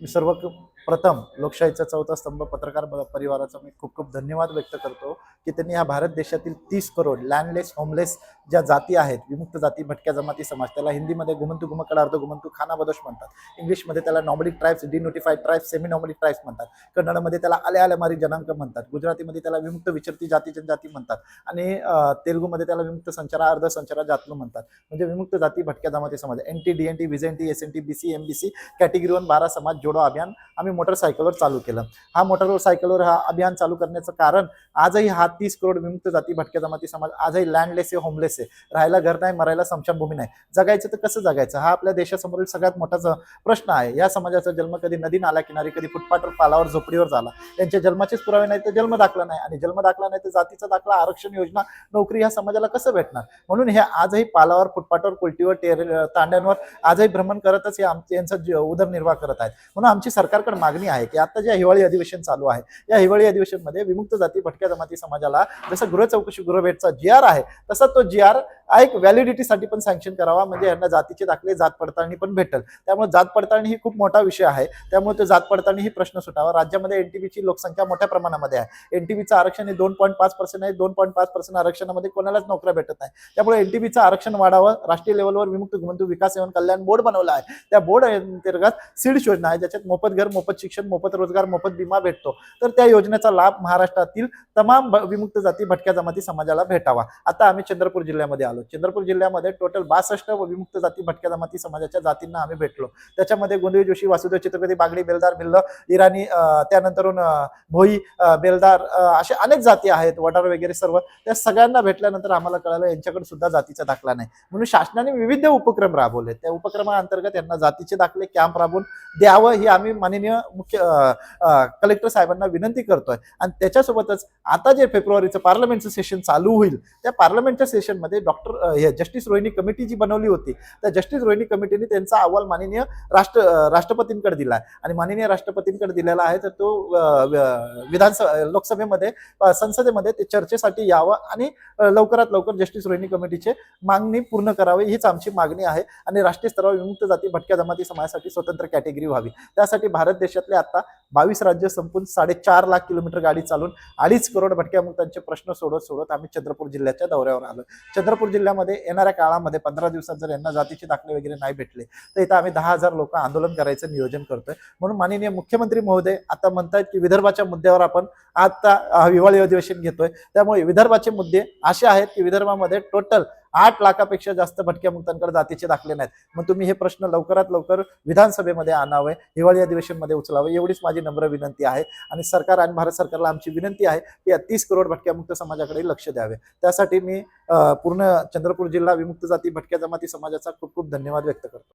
मी प्रथम लोकशाहीचा चौथा स्तंभ पत्रकार परिवाराचा मी खूप खूप धन्यवाद व्यक्त करतो की त्यांनी ह्या भारत देशातील 30 करोड लँडलेस होमलेस ज्या जाती आहेत, विमुक्त जाती, भटक्या जमाती समाज, त्याला हिंदीमध्ये गुमंतू गुमकडा अर्ध गुमंतू खाना बदोश म्हणतात, इंग्लिशमध्ये त्याला नॉमडिक ट्राईब्स, डिनोटिफाईड ट्राईब्स, सेमी नॉमडिक ट्राईब्स म्हणतात, कन्नडमध्ये त्याला आले आलेमारी जनांक म्हणतात, गुजरातीमध्ये त्याला विमुक्त विचरती जाती जनजाती म्हणतात, आणि तेलुगूमध्ये त्याला विमुक्त संचारा अर्ध संचारा जातलू म्हणतात. म्हणजे विमुक्त जाती, भटक्या जमाती समाज, NT DNT VJNT SNT BC MBC category 1 12 समाज जोडो अभियान आम्ही मोटरसायकलवर चालू केलं. हा मोटरसायकलवर हा अभियान चालू करण्याचं कारण आजही हा 30 करोड विमुक्त जाती, भटक्या जमाती समाज आजही लँडलेस आहे, होमलेस आहे, राहायला घर नाही, मरायला स्मशानभूमी नाही, जगायचं तर कसं जगायचं हा आपल्या देशासमोरील सगळ्यात मोठा प्रश्न आहे. या समाजाचा जन्म कधी नदी नाला किनारी, कधी फुटपाथवर, पालावर, झोपडीवर झाला. त्यांच्या जन्माचेच पुरावे नाही तर जन्म दाखला नाही, आणि जन्म दाखला नाही तर जातीचा दाखला, आरक्षण योजना, नोकरी ह्या समाजाला कसं भेटणार? म्हणून हे आजही पालावर, फुटपाथवर, कोलटीवर, तांड्यांवर आजही भ्रमण करतच हे यांचा उदरनिर्वाह करत आहेत. म्हणून आमची सरकारकडे मागणी आहे की आता जे हिवाळी अधिवेशन चालू आहे, या हिवाळी अधिवेशनमध्ये विमुक्त जाती, भटक्या जमाती समाजाला जसं गृह चौकशी गृहभेटचा GR आहे तसा तो GR एक व्हॅलिडिटीसाठी पण सँक्शन करावा, म्हणजे यांना जातीचे दाखले, जात पडताळणी पण भेटेल. त्यामुळे जात पडताळणी ही खूप मोठा विषय आहे, त्यामुळे तो जात पडताळणी ही प्रश्न सुटावा. राज्यामध्ये NTBची लोकसंख्या मोठ्या प्रमाणामध्ये आहे, NTBचं आरक्षण हे 2.5% आहे, 2.5% आरक्षणामध्ये कोणालाच नोकऱ्या भेटत नाही. त्यामुळे NTBचं आरक्षण वाढावं. राष्ट्रीय लेवलवर विमुक्त गुंतवणूक विकास एवं कल्याण बोर्ड बनवला आहे, त्या बोर्ड अंतर्गत सीड्स योजना आहे, ज्याच्यात मोफत घर, मोफत शिक्षण, मोफत रोजगार, मोफत विमा भेटतो. तर त्या योजनेचा लाभ महाराष्ट्रातील तमाम विमुक्त जाती, भटक्या जमाती समाजाला भेटावा. आता आम्ही चंद्रपूर जिल्ह्यामध्ये आलो. चंद्रपूर जिल्ह्यामध्ये टोटल 62 विमुक्त जाती, भटक्या जमाती समाजाच्या जातींना आम्ही भेटलो. त्याच्यामध्ये गोंधळी जोशी, वासुदेव चित्रपती, बागडी, बेलदार, भिल्ल, इराणी, त्यानंतरून भोई, बेलदार, असे अनेक जाती आहेत, वडार वगैरे सर्व. त्या सगळ्यांना भेटल्यानंतर आम्हाला कळालं यांच्याकडे सुद्धा जातीचा दाखला नाही. म्हणून शासनाने विविध उपक्रम राबवले. त्या उपक्रमाअंतर्गत यांना जातीचे दाखले कॅम्प राबवून द्यावं ही आम्ही माननीय कलेक्टर साहेबांना विनंती करतोय. आणि त्याच्यासोबतच आता जे फेब्रुवारीचं पार्लमेंटचं सेशन चालू होईल, त्या पार्लमेंटच्या सेशनमध्ये जस्टिस रोहिणी कमिटी जी बनवली होती, त्या जस्टिस रोहिणी कमिटीने त्यांचा अहवाल माननीय राष्ट्रपतींकडे दिला आहे, आणि माननीय राष्ट्रपतींकडे दिलेला आहे. तर तो लोकसभेमध्ये, संसदेमध्ये ते चर्चेसाठी यावं, आणि लवकरात लवकर जस्टिस रोहिणी कमिटीचे मागणी पूर्ण करावी हीच आमची मागणी आहे. आणि राष्ट्रीय स्तरावर विमुक्त जाती, भटक्या जमाती समाजासाठी स्वतंत्र कॅटेगरी व्हावी. त्यासाठी भारत देशातले आता 22 राज्य संपून 4.5 लाख किलोमीटर गाडी चालून 2.5 करोड भटक्या मुक्तांचे प्रश्न सोडत आम्ही चंद्रपूर जिल्ह्याच्या दौऱ्यावर आलो. चंद्रपूर जिल्ह्यामध्ये येणाऱ्या काळामध्ये 15 दिवसात जर यांना जातीचे दाखले वगैरे नाही भेटले तर इथं आम्ही 10,000 लोक आंदोलन करायचं नियोजन करतोय. म्हणून माननीय मुख्यमंत्री महोदय आता म्हणतायत की विदर्भाच्या मुद्द्यावर आपण आता हिवाळी अधिवेशन घेतोय. त्यामुळे विदर्भाचे मुद्दे असे आहेत की विदर्भामध्ये टोटल 8 लाखापेक्षा जास्त भटक्या मुक्तांकडे जातीचे दाखले नाहीत. मग तुम्ही हे प्रश्न लवकरात लवकर विधानसभेमध्ये आणावे, हिवाळी अधिवेशनमध्ये उचलावे, एवढीच माझी नम्र विनंती आहे. आणि सरकार आणि भारत सरकारला आमची विनंती आहे की या 30 करोड भटक्या मुक्त समाजाकडे लक्ष द्यावे. त्यासाठी मी पूर्ण चंद्रपूर जिल्हा विमुक्त जाती, भटक्या जमाती समाजाचा खूप खूप धन्यवाद व्यक्त करतो.